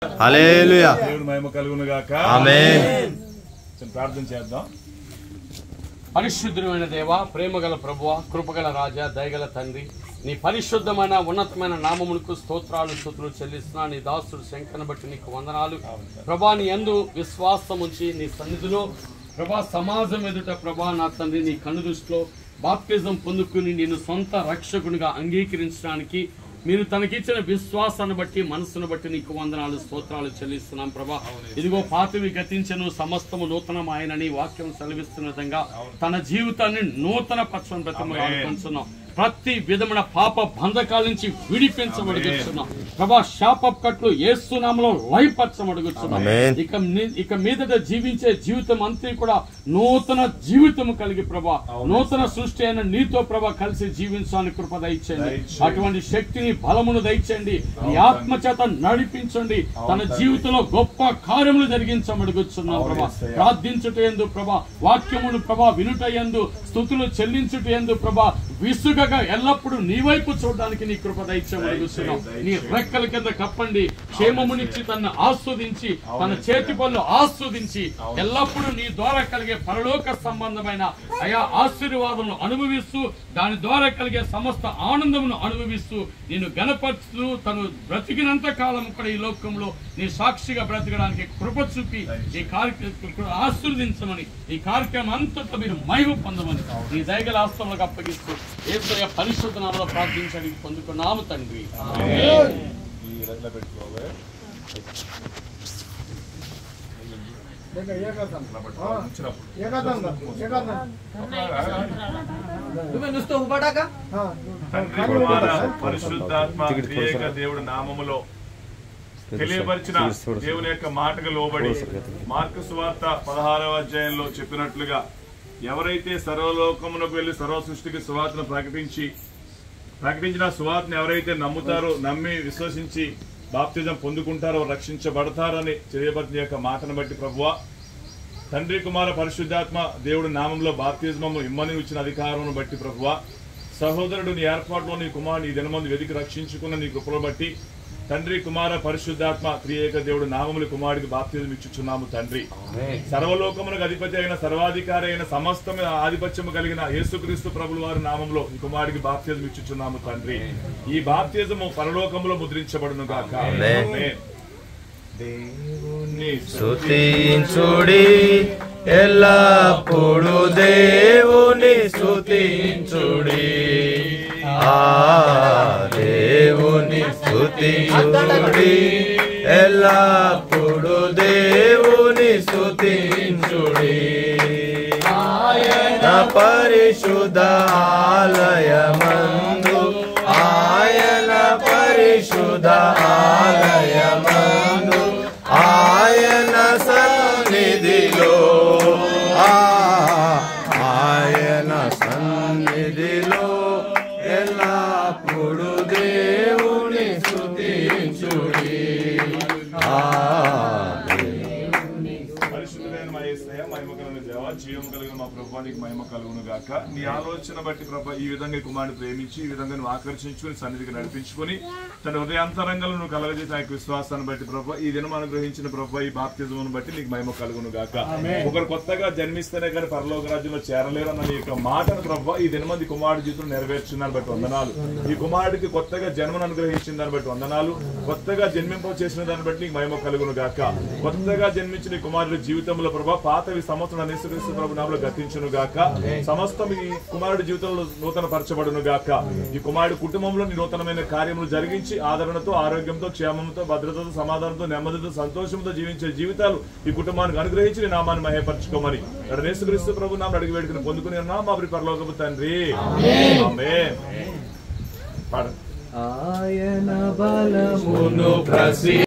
హల్లెలూయా. దేవుని మహిమ కలుగును గాక. ఆమేన్. ప్రార్థన చేద్దాం. పరిశుద్ధమైన దేవ, ప్రేమగల ప్రభువ, కృపగల రాజా, దయగల తండ్రి, నీ పరిశుద్ధమైన ఉన్నతమైన నామమునకు స్తోత్రాలు స్తుతులు చెల్లిస్తున్నా. నీ దాసుడు శంకరను బట్టి నీకు వందనాలు ప్రభా. నీ యందు విశ్వాసం ఉంచి నీ సన్నిధిలో ప్రభా, సమాజం ఎదుట ప్రభా నా తండ్రి నీ కన్ను దృష్టిలో బాప్తిజం పొందుకుని నేను సొంత రక్షకునిగా అంగీకరించడానికి మీరు తనకిచ్చిన విశ్వాసాన్ని బట్టి మనస్సును బట్టి నీకు వందనాలు స్తోత్రాలు చెల్లిస్తున్నాం ప్రభా. ఇదిగో పాతవి గతించను, సమస్తము నూతనం ఆయనని వాక్యం సెలవిస్తున్న విధంగా తన జీవితాన్ని నూతన పక్షం బ్రతముగా అనుకుంటున్నాం. ప్రతి విధమైన పాప బంధకాల నుంచి విడిపించబడుగుతున్నాం ప్రభా. శాప కట్లు యేసు నామములో లయపరచబడుగుతున్నాం. ఇక మీదట జీవించే జీవితం అంతా కూడా నూతన జీవితం కలిగి ప్రభా, నూతన సృష్టి అయిన నీతో ప్రభా కలిసి జీవించడానికి కృప దయచేయండి. అటువంటి శక్తిని బలమును దయచేయండి. నీ ఆత్మ చేత నడిపించండి. తన జీవితంలో గొప్ప కార్యములు జరిగించబడుగుతున్నాం ప్రభా. ప్రార్థించుట యందు ప్రభా, వాక్యమును ప్రభా వినుట యందు, స్తుతులు చెల్లించుట యందు ప్రభా, విసుగగా ఎల్లప్పుడూ నీ వైపు చూడడానికి నీ కృప దయచేయమడుగుతున్నాం. నీ రెక్కల కింద కప్పండి. క్షేమమునిచ్చి తనను ఆస్వాదించి తన చేతి పనులు ఆస్వాదించి ఎల్లప్పుడూ నీ ద్వారా కలిగే పరలోక సంబంధమైన ఆయా ఆశీర్వాదమును అనుభవిస్తూ దాని ద్వారా కలిగే సమస్త ఆనందమును అనుభవిస్తూ నేను గణపరుస్తూ తను బ్రతికినంత కాలం కూడా ఈ లోకంలో నీ సాక్షిగా బ్రతకడానికి కృప చూపి ఈ కార్యక్రమం ఆశీర్వదించమని, ఈ కార్యక్రమం అంతటా మీరు మహిమ పొందమని నీ దయగల ఆస్తులకు అప్పగిస్తూ యేసయ్య పరిశుద్ధ నామములో ప్రార్థించడానికి పొందుకున్నాము తండ్రి. పరిశుద్ధాత్మ దేవుడి నామములో తెలియపరిచిన దేవుని యొక్క మాటకు లోబడి మార్కు సువార్త 16వ అధ్యాయంలో చెప్పినట్లుగా ఎవరైతే సర్వలోకమునకు వెళ్లి సర్వ సృష్టికి సువార్తను ప్రకటించిన సువార్తను ఎవరైతే నమ్ముతారో, నమ్మి విశ్వసించి బాప్తిజం పొందుకుంటారో రక్షించబడతారని తెలియపరిచిన యొక్క మాటను బట్టి ప్రభువా, తండ్రి కుమార పరిశుద్ధాత్మ దేవుడి నామంలో బాప్తిజమము ఇమ్మని ఇచ్చిన అధికారమును బట్టి ప్రభువా, సహోదరుడు నీ ఏర్పాటులో నీ కుమారుని ఈ దినమందు వెతికి రక్షించుకున్న నీ కృపను బట్టి తండ్రి కుమార పరిశుద్ధాత్మ త్రియేక దేవుడు నామములు కుమారుడికి బాప్తిజం ఇచ్చుచున్నాము తండ్రి. సర్వలోకమునకు అధిపతి అయిన సర్వాధికారి అయిన సమస్తం ఆధిపత్యము కలిగిన యేసుక్రీస్తు ప్రభుల వారి నామంలో ఈ కుమారుడికి బాప్తిజం ఇచ్చుచున్నాము తండ్రి. ఈ బాప్తిజము పరలోకములో ముద్రించబడును గాక. దేవుని స్తుతించుడి, ఎల్లప్పుడు దేవుని స్తుతించుడి. దేవుని స్తుతించుడి, ఎల్లప్పుడు దేవుని స్తుతించుడి. ఆయన పరిశుద్ధ ఆలయమందు, ఆయన పరిశుద్ధ ఆలయమందు, ఆయన సన్నిధిలో, ఆయన సన్నిధిలో ఎల్లప్పుడు దేవుని స్తుతించుడి. పరిశుద్ధుడైన మా యేసయ్య, మహిమ కలిగిన దేవా, జీవం కలిగిన మా ప్రభువానికి మహిమ కలుగును గాక. నీ ఆలోచన బట్టి ప్రభా ఈ విధంగా కుమారుని ప్రేమించి ఈ విధంగా నువ్వు ఆకర్షించుకుని సన్నిధికి నడిపించుకుని తన హృదయాంతరంగంలో నువ్వు కలగజేసిన ఆ విశ్వాసాన్ని బట్టి ప్రభా ఈ దినం అనుగ్రహించిన ప్రభా ఈ బాప్తిజమును బట్టి నీకు మహిమ కలుగును గాక. ఒకరు కొత్తగా జన్మిస్తేనే కానీ పరలోక రాజ్యంలో చేరలేరు అన్న నీ యొక్క మాటను ప్రభా ఈ దినమంది కుమారుడి జీవితం నెరవేర్చున్నాను బట్టి వందనాలు. ఈ కుమారుడికి కొత్తగా జన్మను అనుగ్రహించిన దాన్ని బట్టి వందనాలు. కొత్తగా జన్మింప చేసిన దాన్ని బట్టి నీకు మహిమ కలుగును గాక. కొత్తగా జన్మించిన ఈ కుమారుడి జీవితంలో ప్రభా పాతవి సంవత్సరం యేసుక్రీస్తు ప్రభు నామములో గతించును గాక. సమస్తం ఈ కుమారుడి జీవితంలో నూతన పరచబడును గాక. ఈ కుమారుడి కుటుంబంలో నూతనమైన కార్యములు జరిగించి ఆదరణతో, ఆరోగ్యంతో, క్షేమంతో, భద్రతతో, సమాధానంతో, నెమ్మదితో, సంతోషంతో జీవించే జీవితాలు ఈ కుటుంబానికి అనుగ్రహించి నీ నామాన్ని మహిమపరచుకోమని యేసుక్రీస్తు ప్రభు నామములో అడిగి వేడుకుని పొందుకుని ఉన్నాం మా పరలోకపు తండ్రి. ఆమేన్. ఆయన బలమును